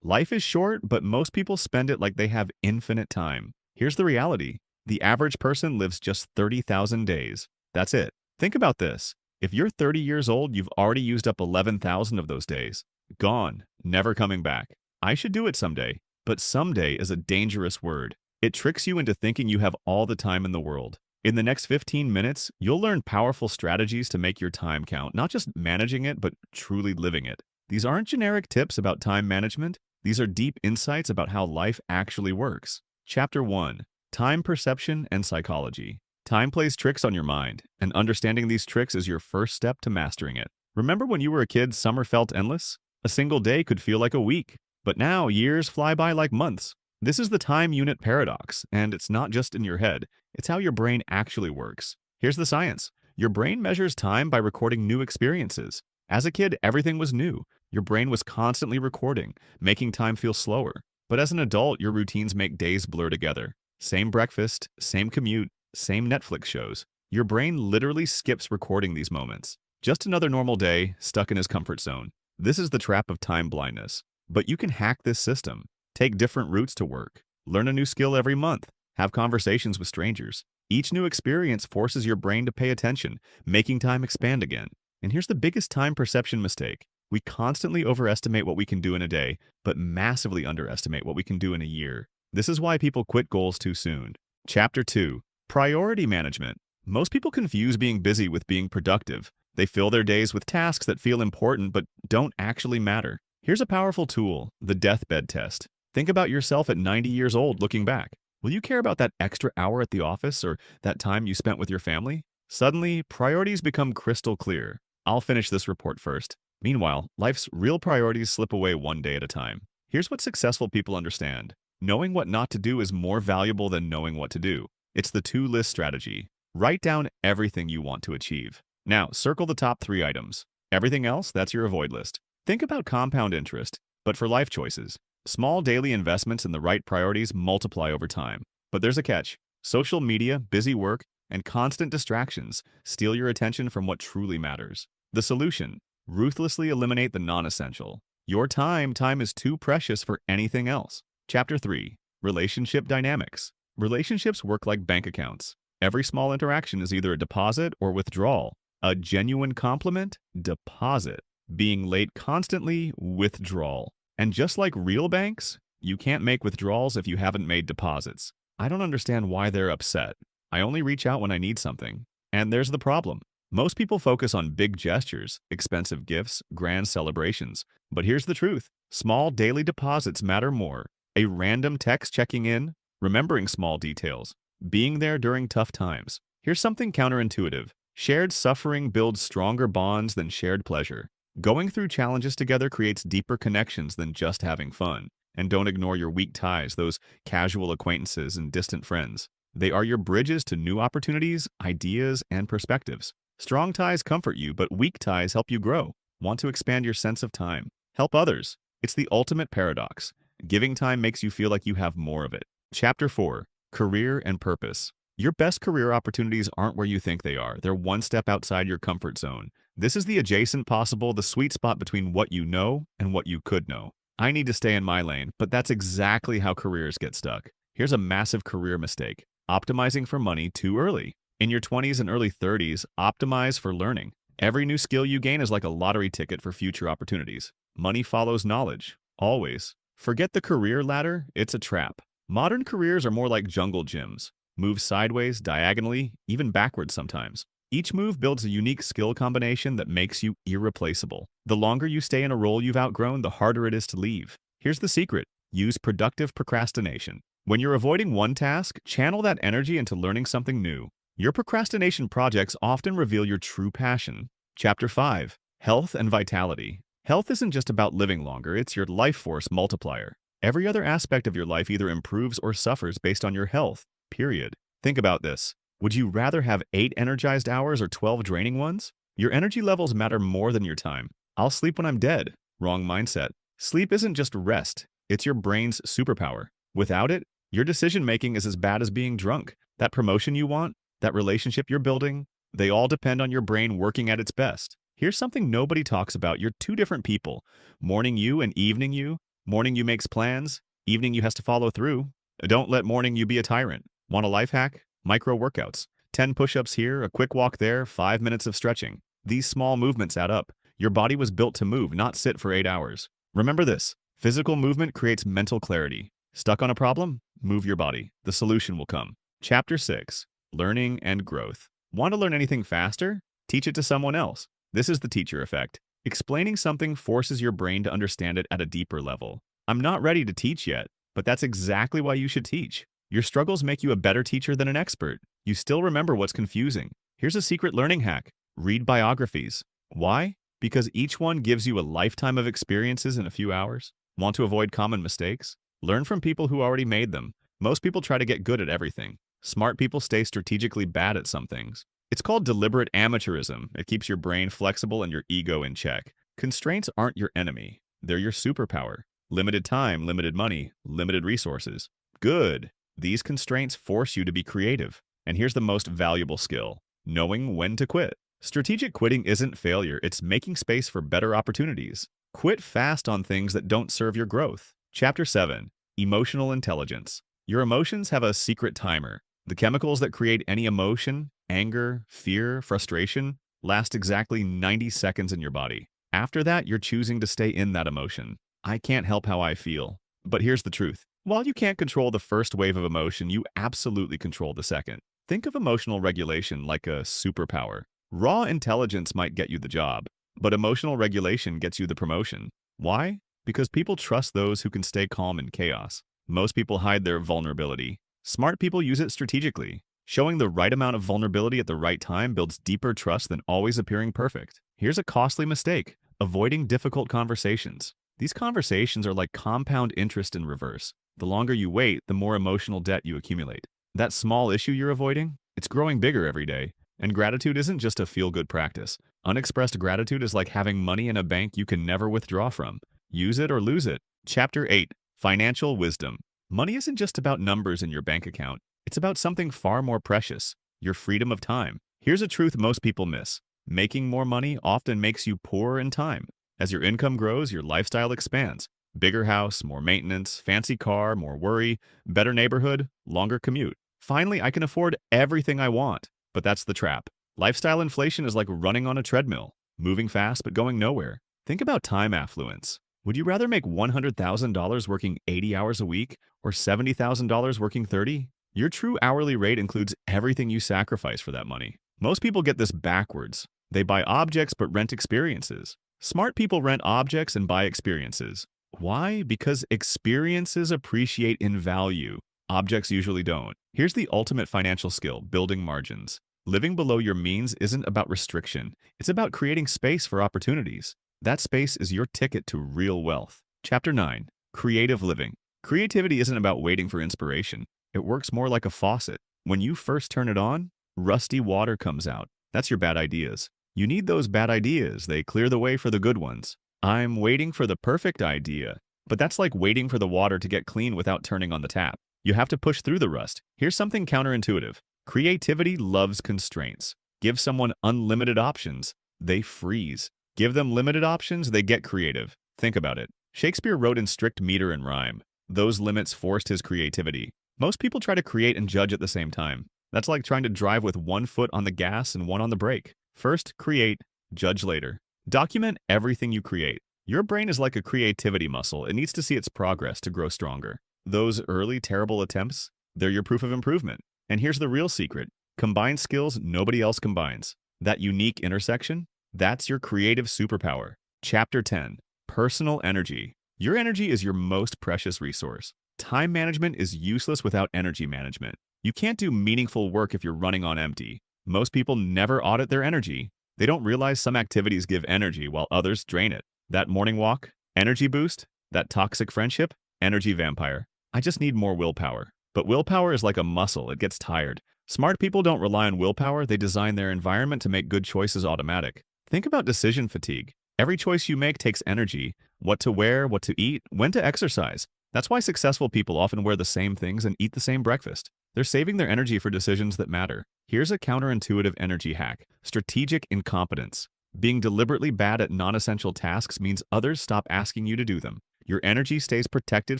Life is short, but most people spend it like they have infinite time. Here's the reality. The average person lives just 30,000 days. That's it. Think about this. If you're 30 years old, you've already used up 11,000 of those days. Gone, never coming back. I should do it someday. But someday is a dangerous word. It tricks you into thinking you have all the time in the world. In the next 15 minutes, you'll learn powerful strategies to make your time count, not just managing it, but truly living it. These aren't generic tips about time management. These are deep insights about how life actually works. Chapter 1. Time Perception and Psychology. Time plays tricks on your mind, and understanding these tricks is your first step to mastering it. Remember when you were a kid, summer felt endless? A single day could feel like a week, but now years fly by like months. This is the time unit paradox, and it's not just in your head, it's how your brain actually works. Here's the science. Your brain measures time by recording new experiences. As a kid, everything was new. Your brain was constantly recording, making time feel slower. But as an adult, your routines make days blur together. Same breakfast, same commute, same Netflix shows. Your brain literally skips recording these moments. Just another normal day, stuck in his comfort zone. This is the trap of time blindness. But you can hack this system. Take different routes to work. Learn a new skill every month. Have conversations with strangers. Each new experience forces your brain to pay attention, making time expand again. And here's the biggest time perception mistake. We constantly overestimate what we can do in a day, but massively underestimate what we can do in a year. This is why people quit goals too soon. Chapter 2. Priority Management. Most people confuse being busy with being productive. They fill their days with tasks that feel important but don't actually matter. Here's a powerful tool, the deathbed test. Think about yourself at 90 years old looking back. Will you care about that extra hour at the office or that time you spent with your family? Suddenly, priorities become crystal clear. I'll finish this report first. Meanwhile, life's real priorities slip away one day at a time. Here's what successful people understand. Knowing what not to do is more valuable than knowing what to do. It's the two-list strategy. Write down everything you want to achieve. Now, circle the top 3 items. Everything else, that's your avoid list. Think about compound interest, but for life choices. Small daily investments in the right priorities multiply over time. But there's a catch. Social media, busy work, and constant distractions steal your attention from what truly matters. The solution: ruthlessly eliminate the non-essential. Your time is too precious for anything else. Chapter 3. Relationship Dynamics. Relationships work like bank accounts. Every small interaction is either a deposit or withdrawal. A genuine compliment? Deposit. Being late constantly? Withdrawal. And just like real banks, you can't make withdrawals if you haven't made deposits. I don't understand why they're upset. I only reach out when I need something. And there's the problem. Most people focus on big gestures, expensive gifts, grand celebrations. But here's the truth. Small daily deposits matter more. A random text checking in, remembering small details, being there during tough times. Here's something counterintuitive. Shared suffering builds stronger bonds than shared pleasure. Going through challenges together creates deeper connections than just having fun. And don't ignore your weak ties, those casual acquaintances and distant friends. They are your bridges to new opportunities, ideas, and perspectives. Strong ties comfort you, but weak ties help you grow. Want to expand your sense of time? Help others. It's the ultimate paradox. Giving time makes you feel like you have more of it. Chapter 4. Career and Purpose. Your best career opportunities aren't where you think they are. They're one step outside your comfort zone. This is the adjacent possible, the sweet spot between what you know and what you could know. I need to stay in my lane, but that's exactly how careers get stuck. Here's a massive career mistake: optimizing for money too early. In your 20s and early 30s, optimize for learning. Every new skill you gain is like a lottery ticket for future opportunities. Money follows knowledge, always. Forget the career ladder, it's a trap. Modern careers are more like jungle gyms. Move sideways, diagonally, even backwards sometimes. Each move builds a unique skill combination that makes you irreplaceable. The longer you stay in a role you've outgrown, the harder it is to leave. Here's the secret: use productive procrastination. When you're avoiding one task, channel that energy into learning something new. Your procrastination projects often reveal your true passion. Chapter 5. Health and Vitality. Health isn't just about living longer, it's your life force multiplier. Every other aspect of your life either improves or suffers based on your health, period. Think about this. Would you rather have 8 energized hours or 12 draining ones? Your energy levels matter more than your time. I'll sleep when I'm dead. Wrong mindset. Sleep isn't just rest, it's your brain's superpower. Without it, your decision-making is as bad as being drunk. That promotion you want, that relationship you're building, they all depend on your brain working at its best. Here's something nobody talks about: you're two different people. Morning you and evening you. Morning you makes plans, evening you has to follow through. Don't let morning you be a tyrant. Want a life hack? Micro workouts. 10 push-ups here, a quick walk there, 5 minutes of stretching. These small movements add up. Your body was built to move, not sit for 8 hours. Remember this, physical movement creates mental clarity. Stuck on a problem? Move your body. The solution will come. Chapter 6. Learning and growth. Want to learn anything faster? Teach it to someone else. This is the teacher effect. Explaining something forces your brain to understand it at a deeper level. I'm not ready to teach yet, but that's exactly why you should teach. Your struggles make you a better teacher than an expert. You still remember what's confusing. Here's a secret learning hack. Read biographies. Why? Because each one gives you a lifetime of experiences in a few hours. Want to avoid common mistakes? Learn from people who already made them. Most people try to get good at everything. Smart people stay strategically bad at some things. It's called deliberate amateurism. It keeps your brain flexible and your ego in check. Constraints aren't your enemy. They're your superpower. Limited time, limited money, limited resources. Good. These constraints force you to be creative. And here's the most valuable skill: knowing when to quit. Strategic quitting isn't failure, it's making space for better opportunities. Quit fast on things that don't serve your growth. Chapter 7. Emotional intelligence. Your emotions have a secret timer. The chemicals that create any emotion, anger, fear, frustration, last exactly 90 seconds in your body. After that, you're choosing to stay in that emotion. I can't help how I feel. But here's the truth. While you can't control the first wave of emotion, you absolutely control the second. Think of emotional regulation like a superpower. Raw intelligence might get you the job, but emotional regulation gets you the promotion. Why? Because people trust those who can stay calm in chaos. Most people hide their vulnerability. Smart people use it strategically. Showing the right amount of vulnerability at the right time builds deeper trust than always appearing perfect. Here's a costly mistake: avoiding difficult conversations. These conversations are like compound interest in reverse. The longer you wait, the more emotional debt you accumulate. That small issue you're avoiding, it's growing bigger every day. And gratitude isn't just a feel-good practice. Unexpressed gratitude is like having money in a bank you can never withdraw from. Use it or lose it. Chapter 8. Financial wisdom. Money isn't just about numbers in your bank account. It's about something far more precious: your freedom of time. Here's a truth most people miss. Making more money often makes you poorer in time. As your income grows, your lifestyle expands. Bigger house, more maintenance, fancy car, more worry, better neighborhood, longer commute. Finally, I can afford everything I want. But that's the trap. Lifestyle inflation is like running on a treadmill, moving fast but going nowhere. Think about time affluence. Would you rather make $100,000 working 80 hours a week or $70,000 working 30? Your true hourly rate includes everything you sacrifice for that money. Most people get this backwards. They buy objects but rent experiences. Smart people rent objects and buy experiences. Why? Because experiences appreciate in value. Objects usually don't. Here's the ultimate financial skill: building margins. Living below your means isn't about restriction. It's about creating space for opportunities. That space is your ticket to real wealth. Chapter 9. Creative living. Creativity isn't about waiting for inspiration. It works more like a faucet. When you first turn it on, rusty water comes out. That's your bad ideas. You need those bad ideas. They clear the way for the good ones. I'm waiting for the perfect idea. But that's like waiting for the water to get clean without turning on the tap. You have to push through the rust. Here's something counterintuitive. Creativity loves constraints. Give someone unlimited options, they freeze. Give them limited options, they get creative. Think about it. Shakespeare wrote in strict meter and rhyme. Those limits forced his creativity. Most people try to create and judge at the same time. That's like trying to drive with one foot on the gas and one on the brake. First, create, judge later. Document everything you create. Your brain is like a creativity muscle. It needs to see its progress to grow stronger. Those early terrible attempts, they're your proof of improvement. And here's the real secret. Combine skills nobody else combines. That unique intersection, that's your creative superpower. Chapter 10. Personal energy. Your energy is your most precious resource. Time management is useless without energy management. You can't do meaningful work if you're running on empty. Most people never audit their energy. They don't realize some activities give energy while others drain it. That morning walk, energy boost. That toxic friendship, energy vampire. I just need more willpower. But willpower is like a muscle, it gets tired. Smart people don't rely on willpower, they design their environment to make good choices automatic. Think about decision fatigue. Every choice you make takes energy. What to wear, what to eat, when to exercise. That's why successful people often wear the same things and eat the same breakfast. They're saving their energy for decisions that matter. Here's a counterintuitive energy hack: strategic incompetence. Being deliberately bad at non-essential tasks means others stop asking you to do them. Your energy stays protected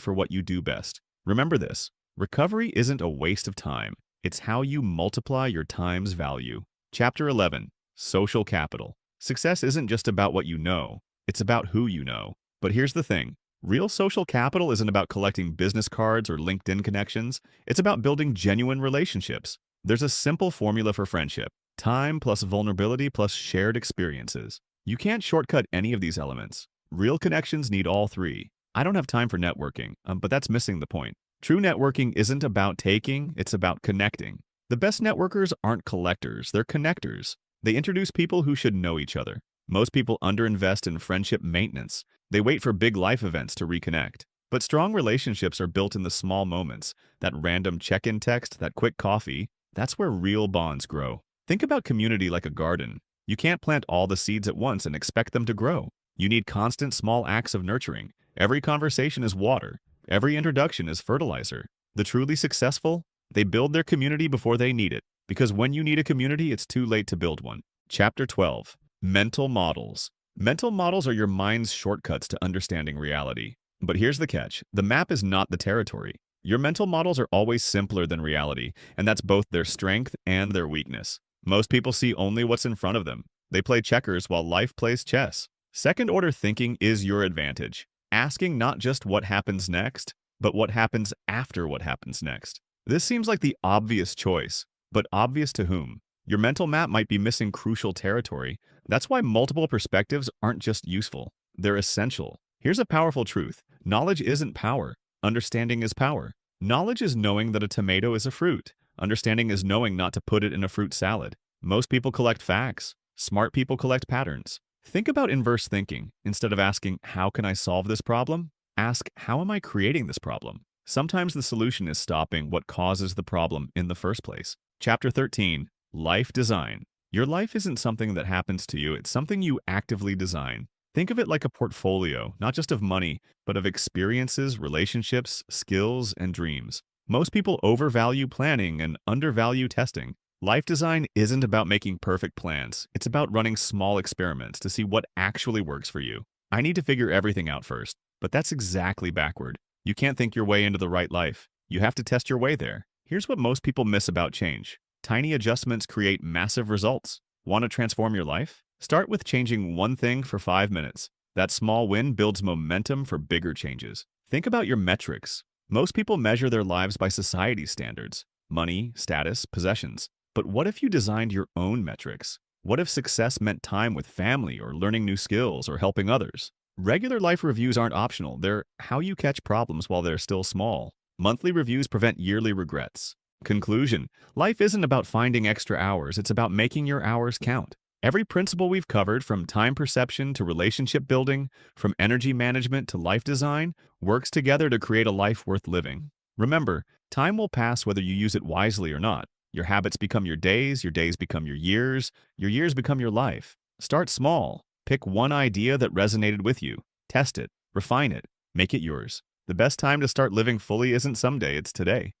for what you do best. Remember this, recovery isn't a waste of time. It's how you multiply your time's value. Chapter 11, Social Capital. Success isn't just about what you know, it's about who you know. But here's the thing. Real social capital isn't about collecting business cards or LinkedIn connections. It's about building genuine relationships. There's a simple formula for friendship. Time plus vulnerability plus shared experiences. You can't shortcut any of these elements. Real connections need all three. I don't have time for networking, but that's missing the point. True networking isn't about taking, it's about connecting. The best networkers aren't collectors, they're connectors. They introduce people who should know each other. Most people underinvest in friendship maintenance. They wait for big life events to reconnect. But strong relationships are built in the small moments. That random check-in text, that quick coffee, that's where real bonds grow. Think about community like a garden. You can't plant all the seeds at once and expect them to grow. You need constant small acts of nurturing. Every conversation is water. Every introduction is fertilizer. The truly successful, they build their community before they need it. Because when you need a community, it's too late to build one. Chapter 12. Mental models. Mental models are your mind's shortcuts to understanding reality. But here's the catch. The map is not the territory. Your mental models are always simpler than reality, and that's both their strength and their weakness. Most people see only what's in front of them. They play checkers while life plays chess. Second-order thinking is your advantage. Asking not just what happens next, but what happens after what happens next. This seems like the obvious choice, but obvious to whom? Your mental map might be missing crucial territory. That's why multiple perspectives aren't just useful, they're essential. Here's a powerful truth. Knowledge isn't power. Understanding is power. Knowledge is knowing that a tomato is a fruit. Understanding is knowing not to put it in a fruit salad. Most people collect facts. Smart people collect patterns. Think about inverse thinking. Instead of asking, how can I solve this problem? Ask, how am I creating this problem? Sometimes the solution is stopping what causes the problem in the first place. Chapter 13. Life Design. Your life isn't something that happens to you, it's something you actively design. Think of it like a portfolio, not just of money, but of experiences, relationships, skills, and dreams. Most people overvalue planning and undervalue testing. Life design isn't about making perfect plans. It's about running small experiments to see what actually works for you. I need to figure everything out first, but that's exactly backward. You can't think your way into the right life. You have to test your way there. Here's what most people miss about change. Tiny adjustments create massive results. Want to transform your life? Start with changing one thing for 5 minutes. That small win builds momentum for bigger changes. Think about your metrics. Most people measure their lives by society's standards, money, status, possessions. But what if you designed your own metrics? What if success meant time with family or learning new skills or helping others? Regular life reviews aren't optional. They're how you catch problems while they're still small. Monthly reviews prevent yearly regrets. Conclusion: life isn't about finding extra hours, it's about making your hours count. Every principle we've covered, from time perception to relationship building, from energy management to life design, works together to create a life worth living. Remember, time will pass whether you use it wisely or not. Your habits become your days become your years become your life. Start small. Pick one idea that resonated with you. Test it, refine it, make it yours. The best time to start living fully isn't someday, it's today.